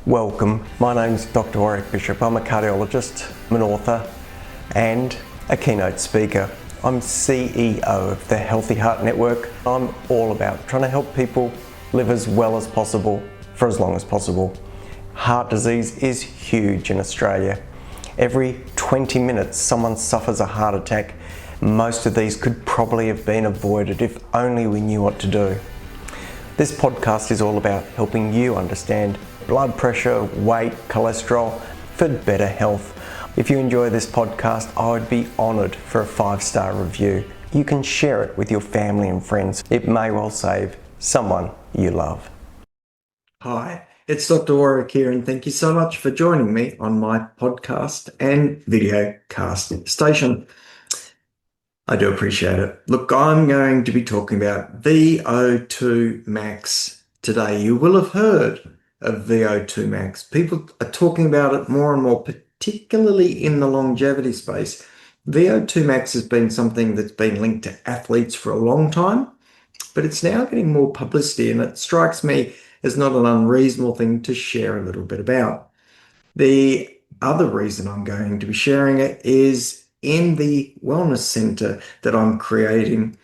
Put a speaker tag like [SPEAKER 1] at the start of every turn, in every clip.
[SPEAKER 1] Welcome, my name's Doctor Warrick Bishop. I'm a cardiologist, I'm an author and a keynote speaker. I'm CEO of the Healthy Heart Network. I'm all about trying to help people live as well as possible for as long as possible. Heart disease is huge in Australia. Every 20 minutes someone suffers a heart attack. Most of these could probably have been avoided if only we knew what to do. This podcast is all about helping you understand blood pressure, weight, cholesterol for better health. If you enjoy this podcast, I would be honoured for a 5-star review. You can share it with your family and friends. It may well save someone you love.
[SPEAKER 2] Hi, it's Dr. Warrick here, and thank you so much for joining me on my podcast and video cast station. I do appreciate it. Look, I'm going to be talking about VO2 max today. You will have heard of VO2 max. People are talking about it more and more, particularly in the longevity space. VO2 max has been something that's been linked to athletes for a long time, but it's now getting more publicity, and it strikes me as not an unreasonable thing to share a little bit about. The other reason I'm going to be sharing it is in the wellness centre that I'm creating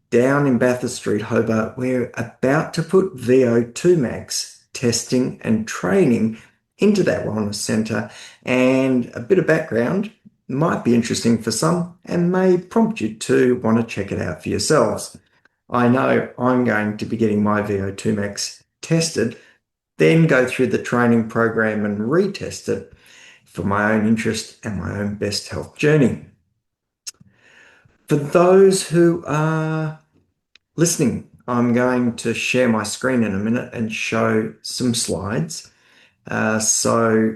[SPEAKER 2] down in Bathurst Street, Hobart. We're about to put VO2 max testing and training into that wellness centre, and a bit of background might be interesting for some and may prompt you to want to check it out for yourselves. I know I'm going to be getting my VO2 max tested, then go through the training program and retest it for my own interest and my own best health journey. For those who are listening, I'm going to share my screen in a minute and show some slides. So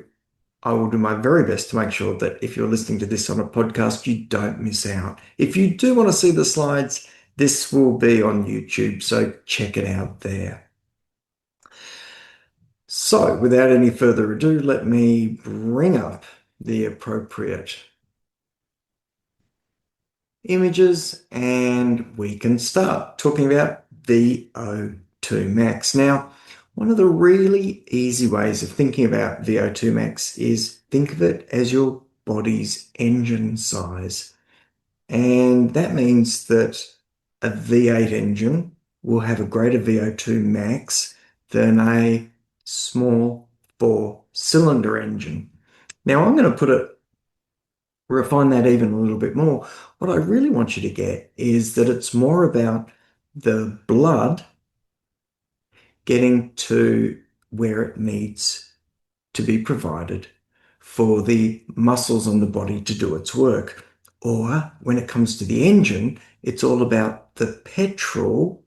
[SPEAKER 2] I will do my very best to make sure that if you're listening to this on a podcast, you don't miss out. If you do want to see the slides, this will be on YouTube, so check it out there. So without any further ado, let me bring up the appropriate images and we can start talking about VO2 max. Now, one of the really easy ways of thinking about VO2 max is think of it as your body's engine size. And that means that a V8 engine will have a greater VO2 max than a small 4-cylinder engine. Now, I'm going to refine that even a little bit more. What I really want you to get is that it's more about the blood getting to where it needs to be provided for the muscles on the body to do its work. Or when it comes to the engine, it's all about the petrol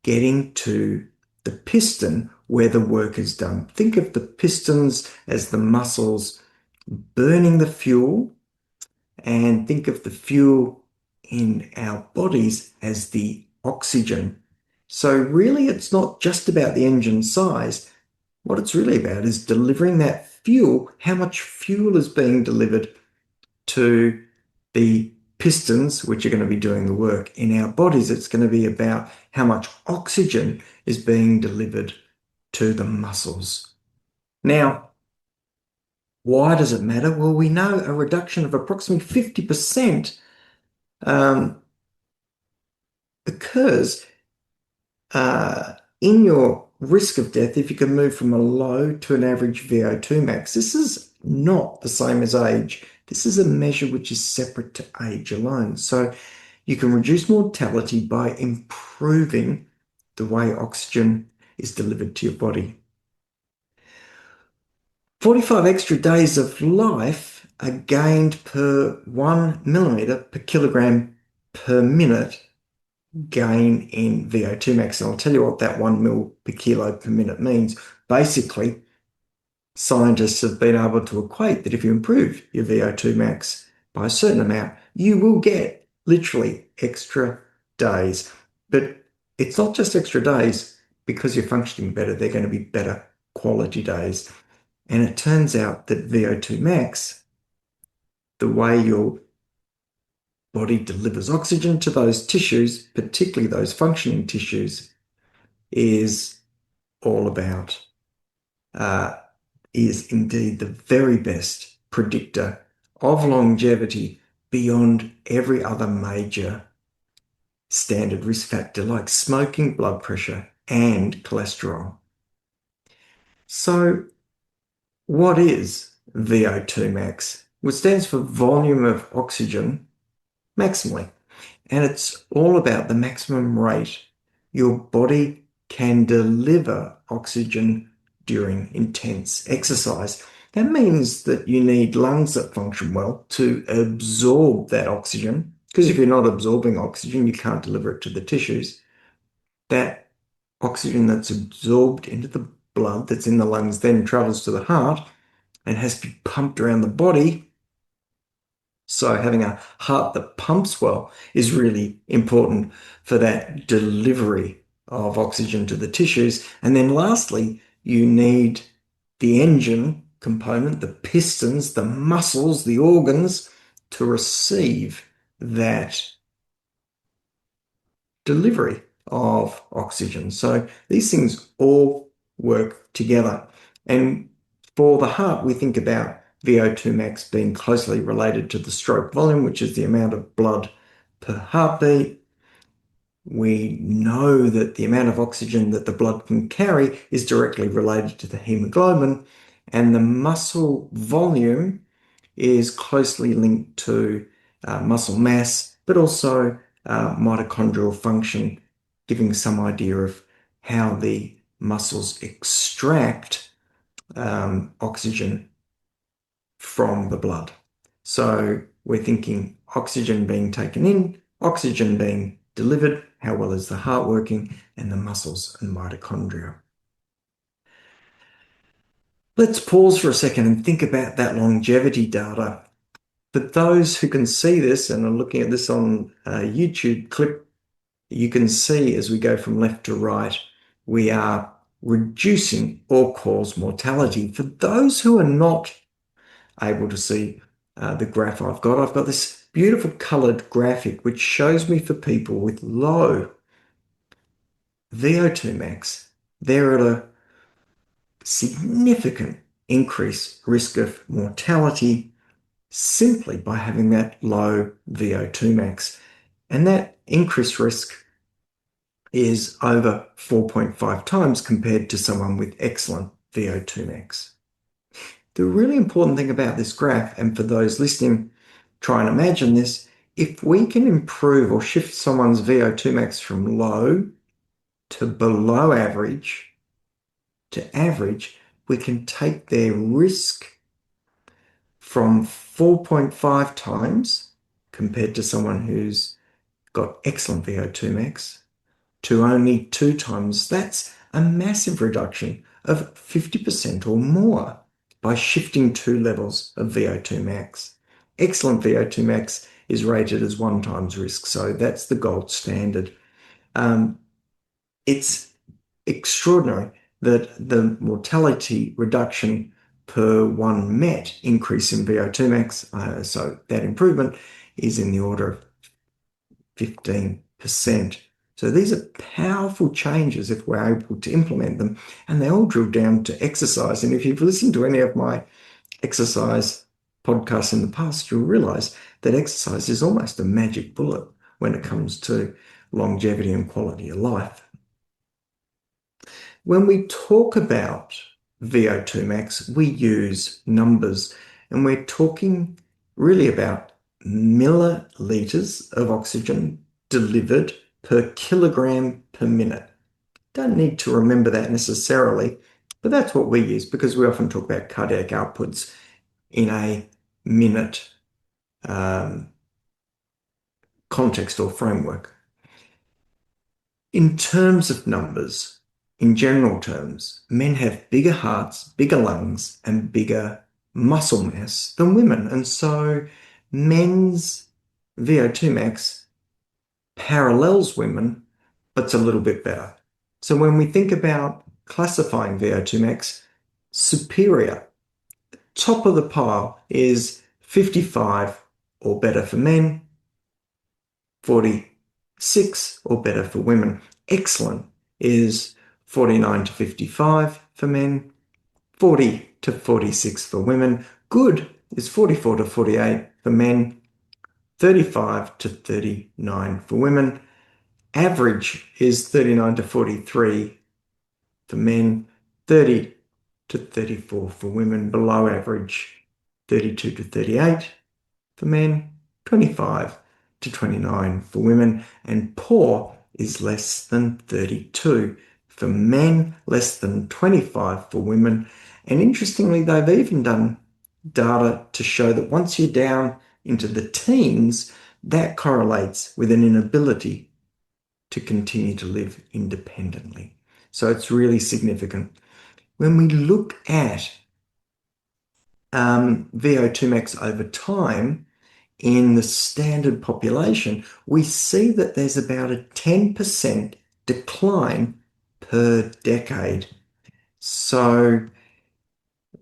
[SPEAKER 2] getting to the piston where the work is done. Think of the pistons as the muscles burning the fuel, and think of the fuel in our bodies as the oxygen. So really, it's not just about the engine size. What it's really about is delivering that fuel. How much fuel is being delivered to the pistons, which are going to be doing the work in our bodies. It's going to be about how much oxygen is being delivered to the muscles. Now, why does it matter? Well, we know a reduction of approximately 50% occurs in your risk of death if you can move from a low to an average VO2 max. This is not the same as age. This is a measure which is separate to age alone. So you can reduce mortality by improving the way oxygen is delivered to your body. 45 extra days of life are gained per 1 millimeter per kilogram per minute gain in VO2 max. And I'll tell you what that 1 mil per kilo per minute means. Basically, scientists have been able to equate that if you improve your VO2 max by a certain amount, you will get literally extra days. But it's not just extra days because you're functioning better. They're going to be better quality days. And it turns out that VO2 max, the way your body delivers oxygen to those tissues, particularly those functioning tissues, is all about is indeed the very best predictor of longevity beyond every other major standard risk factor like smoking, blood pressure, and cholesterol. So, what is VO2 max? Well, it stands for volume of oxygen maximally, and it's all about the maximum rate your body can deliver oxygen during intense exercise. That means that you need lungs that function well to absorb that oxygen, because if you're not absorbing oxygen, you can't deliver it to the tissues. That oxygen that's absorbed into the blood that's in the lungs then travels to the heart and has to be pumped around the body. So having a heart that pumps well is really important for that delivery of oxygen to the tissues. And then lastly, you need the engine component, the pistons, the muscles, the organs to receive that delivery of oxygen. So these things all work together. And for the heart, we think about VO2 max being closely related to the stroke volume, which is the amount of blood per heartbeat. We know that the amount of oxygen that the blood can carry is directly related to the hemoglobin, and the muscle volume is closely linked to muscle mass, but also mitochondrial function, giving some idea of how the muscles extract oxygen from the blood. So we're thinking oxygen being taken in, oxygen being delivered, how well is the heart working, and the muscles and mitochondria. Let's pause for a second and think about that longevity data. For those who can see this and are looking at this on a YouTube clip, you can see as we go from left to right, we are reducing all-cause mortality. For those who are not able to see the graph I've got this beautiful colored graphic which shows me for people with low VO2 max, they're at a significant increased risk of mortality simply by having that low VO2 max. And that increased risk is over 4.5 times compared to someone with excellent VO2 max. The really important thing about this graph, and for those listening, try and imagine this, if we can improve or shift someone's VO2 max from low to below average to average, we can take their risk from 4.5 times compared to someone who's got excellent VO2 max to only 2 times. That's a massive reduction of 50% or more by shifting 2 levels of VO2 max. Excellent VO2 max is rated as 1 times risk, so that's the gold standard. It's extraordinary that the mortality reduction per 1 MET increase in VO2 max, so that improvement is in the order of 15%. So these are powerful changes if we're able to implement them, and they all drill down to exercise. And if you've listened to any of my exercise podcasts in the past, you'll realize that exercise is almost a magic bullet when it comes to longevity and quality of life. When we talk about VO2 max, we use numbers, and we're talking really about milliliters of oxygen delivered per kilogram per minute. Don't need to remember that necessarily, but that's what we use because we often talk about cardiac outputs in a minute context or framework. In terms of numbers, in general terms, men have bigger hearts, bigger lungs, and bigger muscle mass than women. And so men's VO2 max parallels women, but it's a little bit better. So when we think about classifying VO2 max, superior, top of the pile is 55 or better for men, 46 or better for women. Excellent is 49 to 55 for men, 40 to 46 for women. Good is 44 to 48 for men, 35 to 39 for women. Average is 39 to 43 for men, 30 to 34 for women. Below average, 32 to 38 for men, 25 to 29 for women. And poor is less than 32 for men, less than 25 for women. And interestingly, they've even done data to show that once you're down into the teens, that correlates with an inability to continue to live independently. So it's really significant. When we look at VO2 max over time in the standard population, we see that there's about a 10% decline per decade. So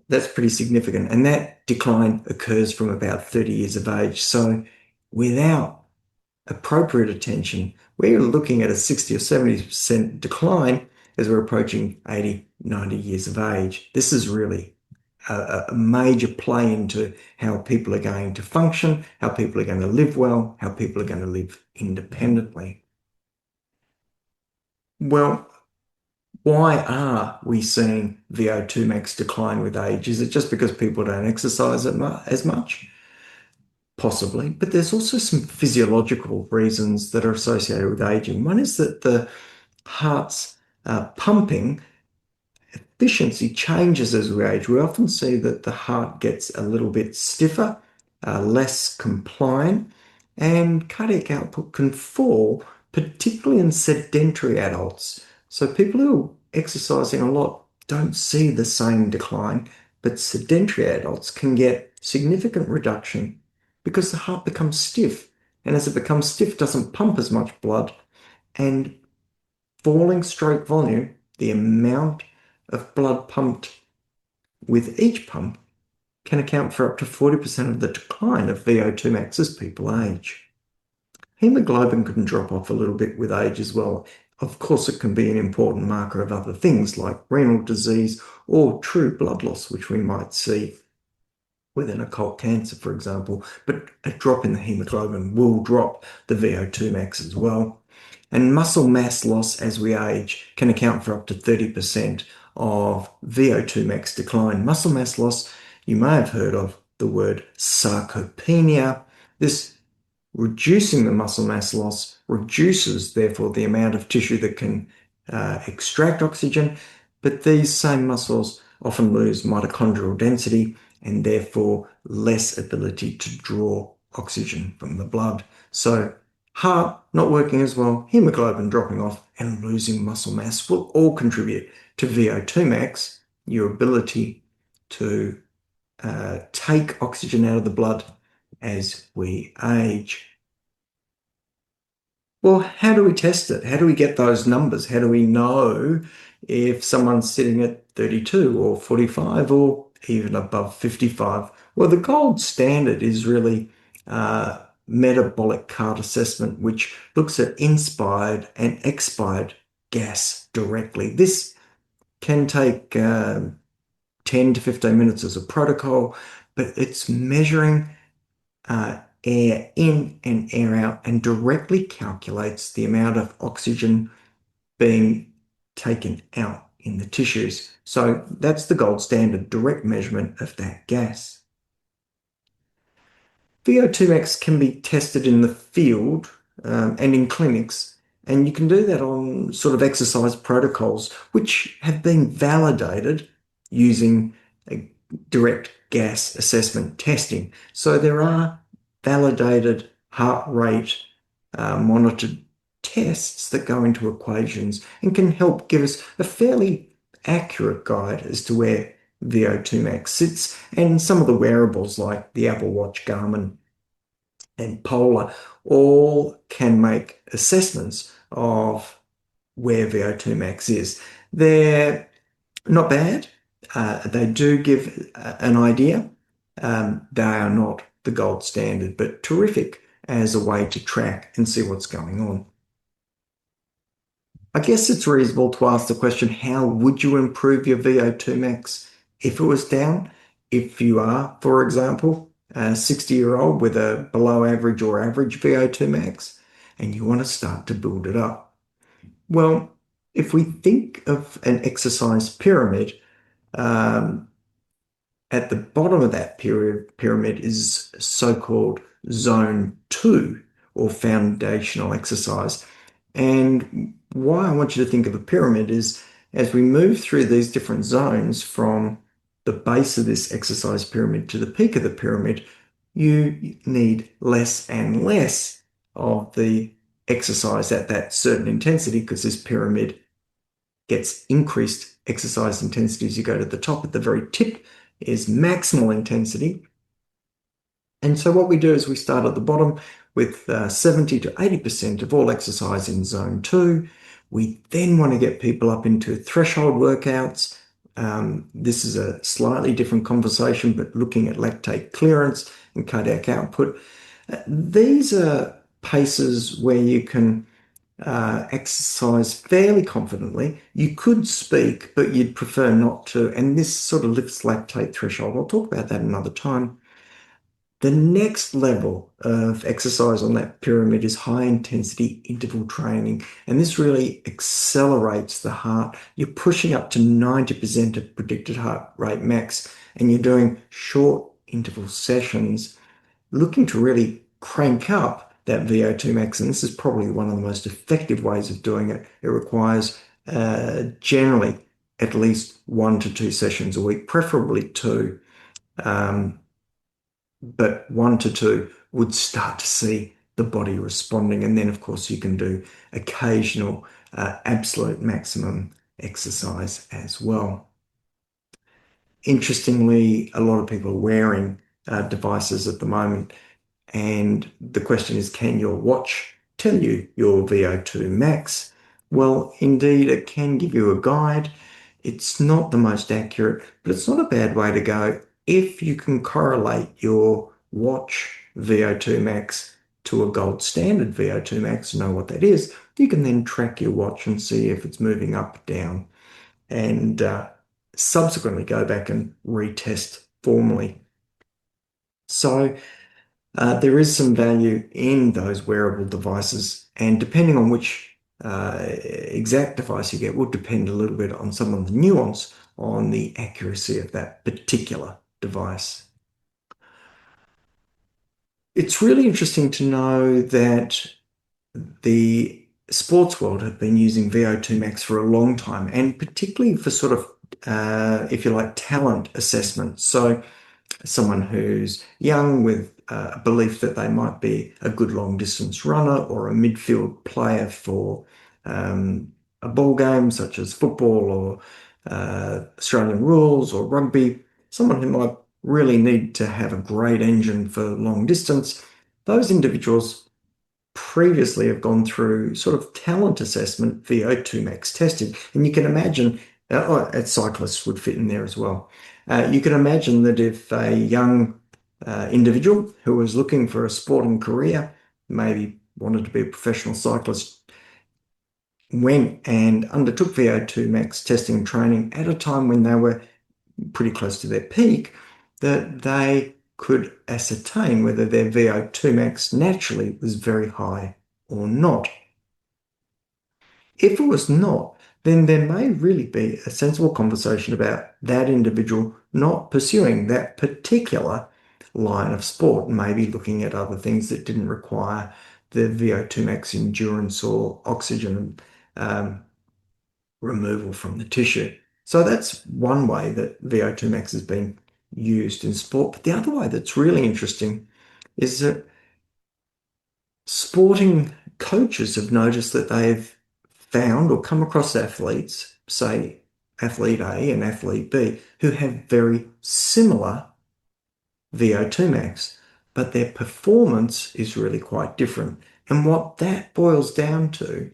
[SPEAKER 2] that's pretty significant. And that decline occurs from about 30 years of age. So without appropriate attention, we're looking at a 60 or 70% decline as we're approaching 80, 90 years of age. This is really a major play into how people are going to function, how people are going to live well, how people are going to live independently. Well, why are we seeing VO2 max decline with age? Is it just because people don't exercise as much? Possibly, but there's also some physiological reasons that are associated with aging. One is that the heart's pumping efficiency changes as we age. We often see that the heart gets a little bit stiffer, less compliant, and cardiac output can fall, particularly in sedentary adults. So people who are exercising a lot don't see the same decline, but sedentary adults can get significant reduction because the heart becomes stiff. And as it becomes stiff, it doesn't pump as much blood. And falling stroke volume, the amount of blood pumped with each pump, can account for up to 40% of the decline of VO2 max as people age. Hemoglobin can drop off a little bit with age as well. Of course, it can be an important marker of other things like renal disease or true blood loss, which we might see with an occult cancer, for example. But a drop in the hemoglobin will drop the VO2 max as well. And muscle mass loss as we age can account for up to 30% of VO2 max decline. Muscle mass loss, you may have heard of the word sarcopenia. This reducing the muscle mass loss reduces, therefore, the amount of tissue that can extract oxygen, but these same muscles often lose mitochondrial density and therefore less ability to draw oxygen from the blood. So heart not working as well, hemoglobin dropping off, and losing muscle mass will all contribute to VO2 max, your ability to take oxygen out of the blood as we age. Well, how do we test it? How do we get those numbers? How do we know if someone's sitting at 32 or 45 or even above 55? Well, the gold standard is really metabolic cart assessment, which looks at inspired and expired gas directly. This can take 10 to 15 minutes as a protocol, but it's measuring air in and air out and directly calculates the amount of oxygen being taken out in the tissues. So that's the gold standard, direct measurement of that gas. VO2 max can be tested in the field and in clinics, and you can do that on sort of exercise protocols, which have been validated using a direct gas assessment testing. So there are validated heart rate monitored tests that go into equations and can help give us a fairly accurate guide as to where VO2 max sits. And some of the wearables like the Apple Watch, Garmin, and Polar all can make assessments of where VO2 max is. They're not bad. They do give an idea. They are not the gold standard, but terrific as a way to track and see what's going on. I guess it's reasonable to ask the question, how would you improve your VO2 max If it was down, if you are, for example, a 60-year-old with a below average or average VO2 max, and you want to start to build it up. Well, if we think of an exercise pyramid, um, at the bottom of that pyramid is so-called zone 2 or foundational exercise. And why I want you to think of a pyramid is as we move through these different zones from the base of this exercise pyramid to the peak of the pyramid, you need less and less of the exercise at that certain intensity because this pyramid gets increased exercise intensity as you go to the top. At the very tip is maximal intensity. And so what we do is we start at the bottom with 70 to 80% of all exercise in zone 2. We then want to get people up into threshold workouts. This is a slightly different conversation, but looking at lactate clearance and cardiac output. These are paces where you can exercise fairly confidently. You could speak, but you'd prefer not to. And this sort of lifts lactate threshold. I'll talk about that another time. The next level of exercise on that pyramid is high intensity interval training. And this really accelerates the heart. You're pushing up to 90% of predicted heart rate max, and you're doing short interval sessions, looking to really crank up that VO2 max. And this is probably one of the most effective ways of doing it. It requires generally at least 1 to 2 sessions a week, preferably 2. But 1 to 2 would start to see the body responding. And then, of course, you can do occasional absolute maximum exercise as well. Interestingly, a lot of people are wearing devices at the moment. And the question is, can your watch tell you your VO2 max? Well, indeed, it can give you a guide. It's not the most accurate, but it's not a bad way to go. If you can correlate your watch VO2 max to a gold standard VO2 max, know what that is, you can then track your watch and see if it's moving up, down, and subsequently go back and retest formally. So there is some value in those wearable devices, and depending on which exact device you get will depend a little bit on some of the nuance on the accuracy of that particular device. It's really interesting to know that the sports world have been using VO2 max for a long time, and particularly for sort of, if you like, talent assessment. So someone who's young with a belief that they might be a good long distance runner or a midfield player for a ball game such as football or Australian rules or rugby, someone who might really need to have a great engine for long distance. Those individuals previously have gone through sort of talent assessment VO2 max testing. And you can imagine, cyclists would fit in there as well. You can imagine that if a young individual who was looking for a sporting career, maybe wanted to be a professional cyclist, went and undertook VO2 max testing and training at a time when they were pretty close to their peak, that they could ascertain whether their VO2 max naturally was very high or not. If it was not, then there may really be a sensible conversation about that individual not pursuing that particular line of sport, maybe looking at other things that didn't require the VO2 max endurance or oxygen removal from the tissue. So that's one way that VO2 max has been used in sport. But the other way that's really interesting is that sporting coaches have noticed that they've found or come across athletes, say athlete A and athlete B, who have very similar VO2 max, but their performance is really quite different. And what that boils down to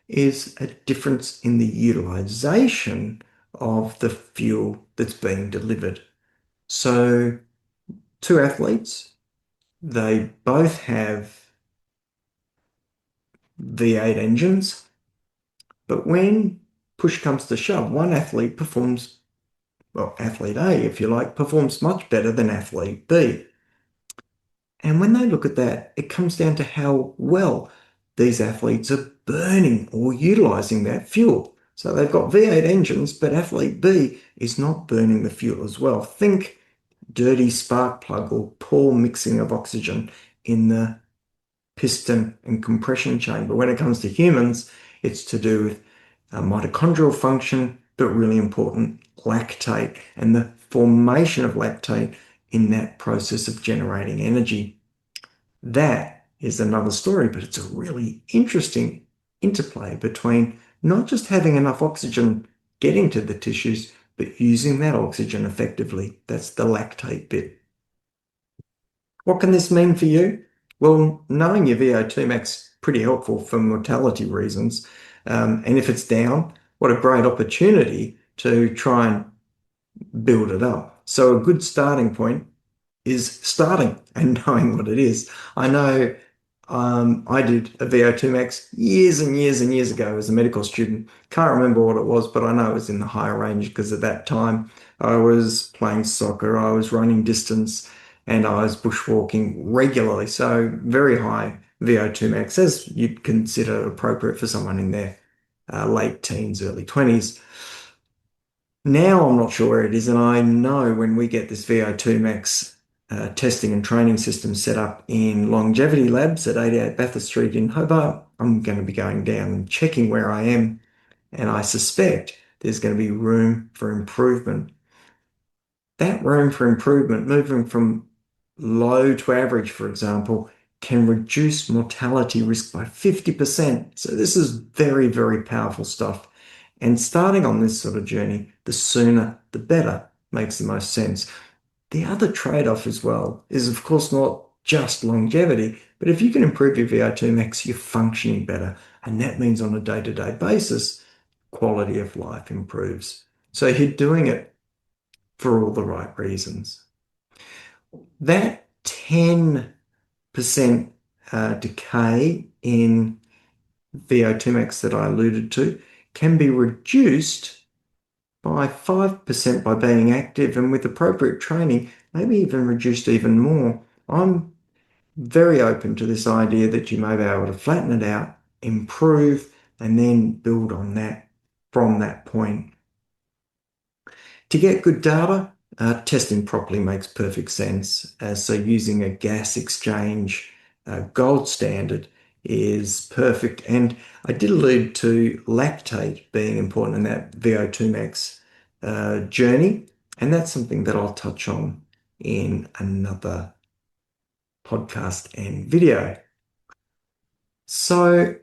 [SPEAKER 2] is a difference in the utilization of the fuel that's being delivered. So, two athletes, they both have V8 engines, but when push comes to shove, one athlete performs well, athlete A, if you like, performs much better than athlete B. And when they look at that, it comes down to how well these athletes are burning or utilizing that fuel. So they've got V8 engines, but athlete B is not burning the fuel as well. Think dirty spark plug or poor mixing of oxygen in the piston and compression chamber. When it comes to humans, it's to do with mitochondrial function, but really important, lactate and the formation of lactate in that process of generating energy. That is another story, but it's a really interesting interplay between not just having enough oxygen getting to the tissues, but using that oxygen effectively. That's the lactate bit. What can this mean for you? Well, knowing your VO2 max is pretty helpful for mortality reasons. And if it's down, what a great opportunity to try and build it up. So a good starting point is starting and knowing what it is. I know I did a VO2 max years and years and years ago as a medical student. Can't remember what it was, but I know it was in the higher range because at that time I was playing soccer, I was running distance, and I was bushwalking regularly. So very high VO2 max, as you'd consider appropriate for someone in their late teens, early 20s. Now I'm not sure where it is, and I know when we get this VO2 max testing and training system set up in longevity labs at 88 Bathurst Street in Hobart, I'm going to be going down and checking where I am, and I suspect there's going to be room for improvement. That room for improvement, moving from low to average, for example, can reduce mortality risk by 50%. So this is very, very powerful stuff. And starting on this sort of journey, the sooner, the better, makes the most sense. The other trade-off as well is, of course, not just longevity, but if you can improve your VO2 max, you're functioning better. And that means on a day-to-day basis, quality of life improves. So you're doing it for all the right reasons. That 10% decay in VO2 max that I alluded to can be reduced by 5% by being active, and with appropriate training, maybe even reduced even more. I'm very open to this idea that you may be able to flatten it out, improve, and then build on that from that point. To get good data, testing properly makes perfect sense. So using a gas exchange gold standard is perfect. And I did allude to lactate being important in that VO2 max journey. And that's something that I'll touch on in another podcast and video. So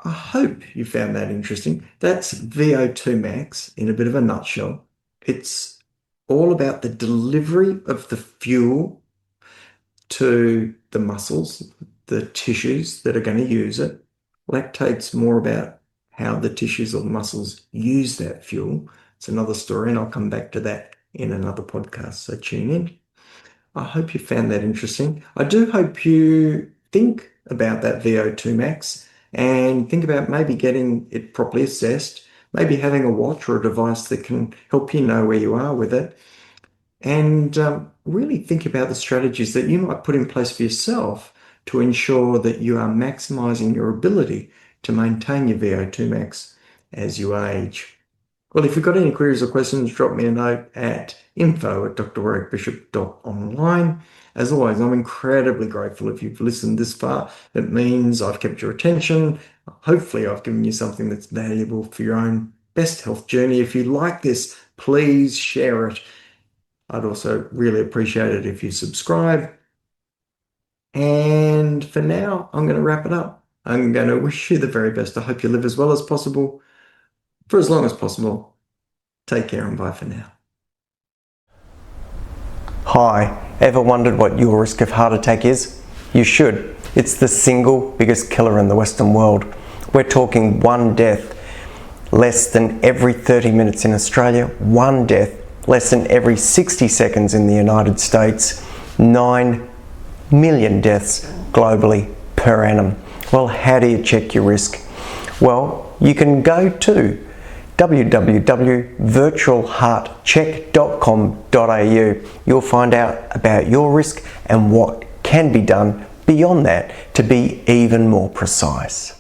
[SPEAKER 2] I hope you found that interesting. That's VO2 max in a bit of a nutshell. It's all about the delivery of the fuel to the muscles, the tissues that are going to use it. Lactate's more about how the tissues or the muscles use that fuel. It's another story, and I'll come back to that in another podcast, so tune in. I hope you found that interesting. I do hope you think about that VO2 max and think about maybe getting it properly assessed, maybe having a watch or a device that can help you know where you are with it, and really think about the strategies that you might put in place for yourself to ensure that you are maximizing your ability to maintain your VO2 max as you age. Well, if you've got any queries or questions, drop me a note at info@drwarrickbishop.online. As always, I'm incredibly grateful if you've listened this far. It means I've kept your attention. Hopefully, I've given you something that's valuable for your own best health journey. If you like this, please share it. I'd also really appreciate it if you subscribe. And for now, I'm going to wrap it up. I'm going to wish you the very best. I hope you live as well as possible for as long as possible. Take care and bye for now.
[SPEAKER 1] Hi, ever wondered what your risk of heart attack is? You should. It's the single biggest killer in the Western world. We're talking one death less than every 30 minutes in Australia, one death less than every 60 seconds in the United States, 9 million deaths globally per annum. Well, how do you check your risk? Well, you can go to www.virtualheartcheck.com.au. You'll find out about your risk and what can be done beyond that to be even more precise.